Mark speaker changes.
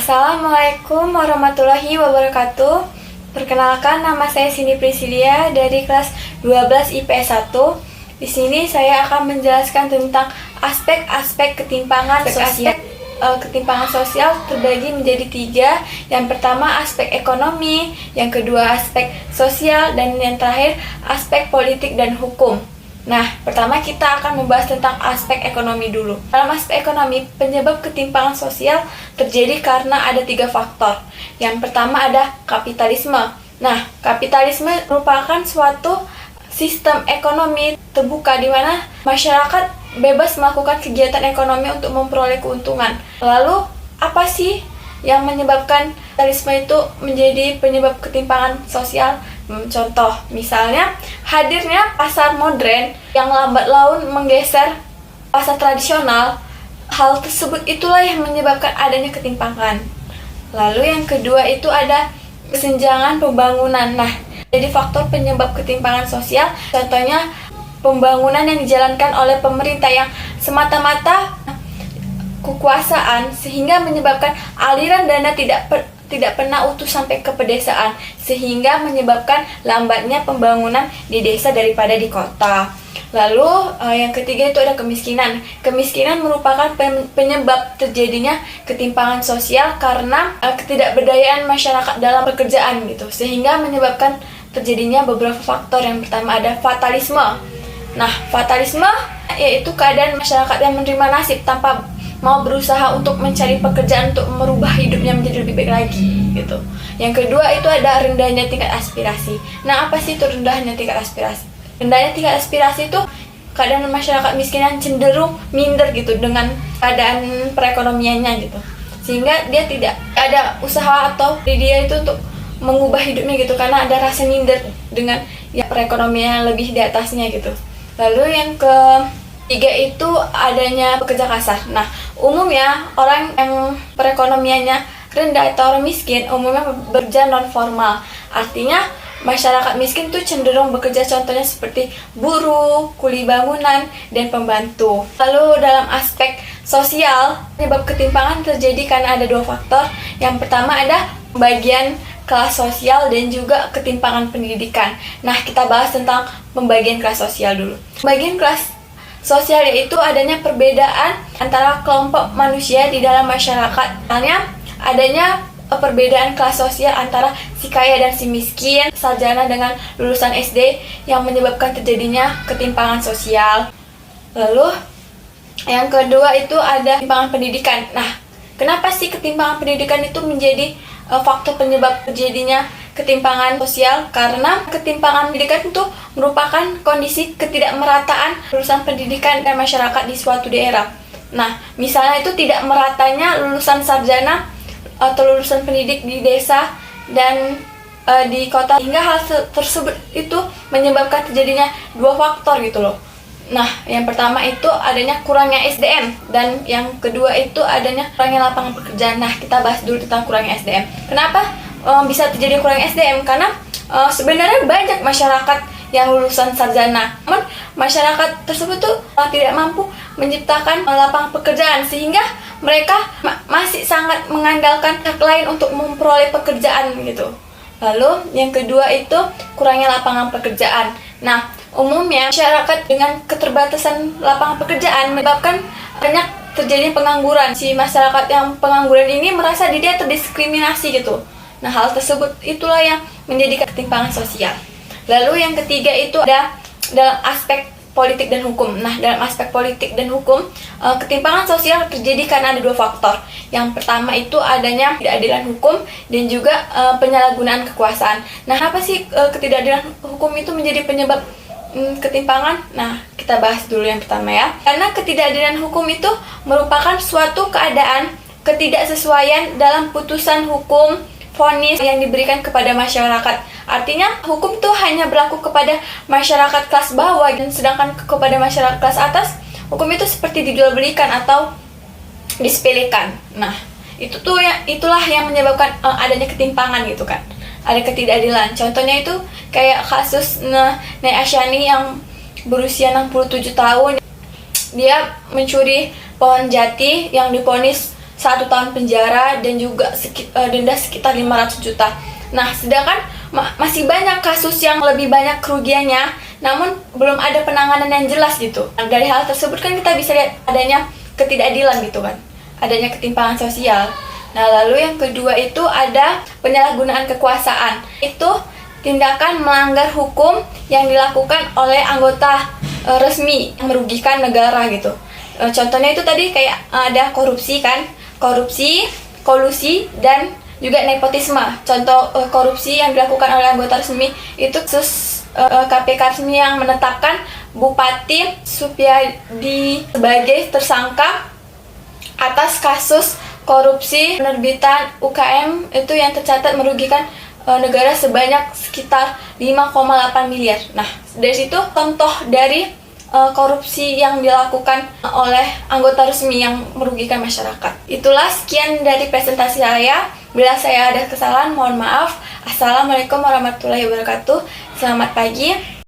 Speaker 1: Assalamualaikum warahmatullahi wabarakatuh. Perkenalkan, nama saya Cindy Priscilia dari kelas 12 IPS 1. Di sini saya akan menjelaskan tentang aspek-aspek ketimpangan sosial. Ketimpangan sosial terbagi menjadi 3. Yang pertama aspek ekonomi, yang kedua aspek sosial, dan yang terakhir aspek politik dan hukum. Nah, pertama kita akan membahas tentang aspek ekonomi dulu. Dalam aspek ekonomi, penyebab ketimpangan sosial terjadi karena ada 3 faktor. Yang pertama ada kapitalisme. Nah, kapitalisme merupakan suatu sistem ekonomi terbuka di mana masyarakat bebas melakukan kegiatan ekonomi untuk memperoleh keuntungan. Lalu, apa sih yang menyebabkan kapitalisme itu menjadi penyebab ketimpangan sosial? Contoh, misalnya hadirnya pasar modern yang lambat laun menggeser pasar tradisional. Hal tersebut itulah yang menyebabkan adanya ketimpangan. Lalu yang kedua itu ada kesenjangan pembangunan. Nah, jadi faktor penyebab ketimpangan sosial, contohnya pembangunan yang dijalankan oleh pemerintah yang semata-mata kekuasaan sehingga menyebabkan aliran dana tidak pernah utuh sampai ke pedesaan, sehingga menyebabkan lambatnya pembangunan di desa daripada di kota. Lalu yang ketiga itu ada kemiskinan. Kemiskinan merupakan penyebab terjadinya ketimpangan sosial karena ketidakberdayaan masyarakat dalam pekerjaan gitu, sehingga menyebabkan terjadinya beberapa faktor. Yang pertama ada fatalisme. Nah, fatalisme yaitu keadaan masyarakat yang menerima nasib tanpa mau berusaha untuk mencari pekerjaan untuk merubah hidupnya menjadi lebih baik lagi gitu. Yang kedua itu ada rendahnya tingkat aspirasi. Nah, apa sih itu rendahnya tingkat aspirasi? Rendahnya tingkat aspirasi itu keadaan masyarakat miskin yang cenderung minder gitu dengan keadaan perekonomiannya gitu. Sehingga dia tidak ada usaha atau dia itu untuk mengubah hidupnya gitu karena ada rasa minder dengan perekonomian lebih di atasnya gitu. Lalu yang ketiga itu adanya pekerja kasar. Nah, umumnya orang yang perekonomiannya rendah atau orang miskin umumnya bekerja non formal. Artinya masyarakat miskin tuh cenderung bekerja contohnya seperti buruh, kuli bangunan, dan pembantu. Lalu dalam aspek sosial, penyebab ketimpangan terjadi karena ada 2 faktor. Yang pertama ada pembagian kelas sosial dan juga ketimpangan pendidikan. Nah, kita bahas tentang pembagian kelas sosial dulu. Pembagian kelas sosial yaitu adanya perbedaan antara kelompok manusia di dalam masyarakat. Misalnya adanya perbedaan kelas sosial antara si kaya dan si miskin, sarjana dengan lulusan SD yang menyebabkan terjadinya ketimpangan sosial. Lalu yang kedua itu ada ketimpangan pendidikan. Nah, kenapa sih ketimpangan pendidikan itu menjadi faktor penyebab terjadinya ketimpangan sosial? Karena ketimpangan pendidikan itu merupakan kondisi ketidakmerataan lulusan pendidikan dan masyarakat di suatu daerah. Nah, misalnya itu tidak meratanya lulusan sarjana atau lulusan pendidik di desa dan di kota, hingga hal tersebut itu menyebabkan terjadinya 2 faktor gitu loh. Nah, yang pertama itu adanya kurangnya SDM, dan yang kedua itu adanya kurangnya lapangan pekerjaan. Nah, kita bahas dulu tentang kurangnya SDM. Kenapa bisa terjadi kurangnya SDM? Karena sebenarnya banyak masyarakat yang lulusan sarjana, namun masyarakat tersebut tuh tidak mampu menciptakan lapangan pekerjaan, sehingga mereka masih sangat mengandalkan pihak lain untuk memperoleh pekerjaan gitu. Lalu yang kedua itu kurangnya lapangan pekerjaan. Nah, umumnya masyarakat dengan keterbatasan lapangan pekerjaan menyebabkan banyak terjadinya pengangguran. Si masyarakat yang pengangguran ini merasa dirinya terdiskriminasi gitu. Nah, hal tersebut itulah yang menjadi ketimpangan sosial. Lalu yang ketiga itu ada dalam aspek politik dan hukum. Nah, dalam aspek politik dan hukum, ketimpangan sosial terjadi karena ada 2 faktor. Yang pertama itu adanya ketidakadilan hukum dan juga penyalahgunaan kekuasaan. Nah, apa sih ketidakadilan hukum itu menjadi penyebab ketimpangan? Nah, kita bahas dulu yang pertama ya. Karena ketidakadilan hukum itu merupakan suatu keadaan ketidaksesuaian dalam putusan hukum vonis yang diberikan kepada masyarakat. Artinya hukum itu hanya berlaku kepada masyarakat kelas bawah, dan sedangkan kepada masyarakat kelas atas hukum itu seperti dijual-belikan atau disepelekan. Nah, itulah yang menyebabkan adanya ketimpangan gitu kan. Ada ketidakadilan. Contohnya itu kayak kasus Nek Asyani yang berusia 67 tahun. Dia mencuri pohon jati yang divonis 1 tahun penjara dan juga denda sekitar 500 juta. Nah, sedangkan masih banyak kasus yang lebih banyak kerugiannya, namun belum ada penanganan yang jelas gitu. Dari hal tersebut kan kita bisa lihat adanya ketidakadilan gitu kan, adanya ketimpangan sosial. Nah, lalu yang kedua itu ada penyalahgunaan kekuasaan. Itu tindakan melanggar hukum yang dilakukan oleh anggota resmi yang merugikan negara gitu. Contohnya itu tadi kayak ada korupsi kan, korupsi, kolusi, dan juga nepotisme. Contoh korupsi yang dilakukan oleh anggota resmi itu kasus KPK resmi yang menetapkan Bupati Supyadi sebagai tersangka atas kasus korupsi penerbitan UKM itu yang tercatat merugikan negara sebanyak sekitar 5,8 miliar. Nah, dari situ contoh dari korupsi yang dilakukan oleh anggota resmi yang merugikan masyarakat. Itulah sekian dari presentasi saya. Bila saya ada kesalahan, mohon maaf. Assalamualaikum warahmatullahi wabarakatuh. Selamat pagi.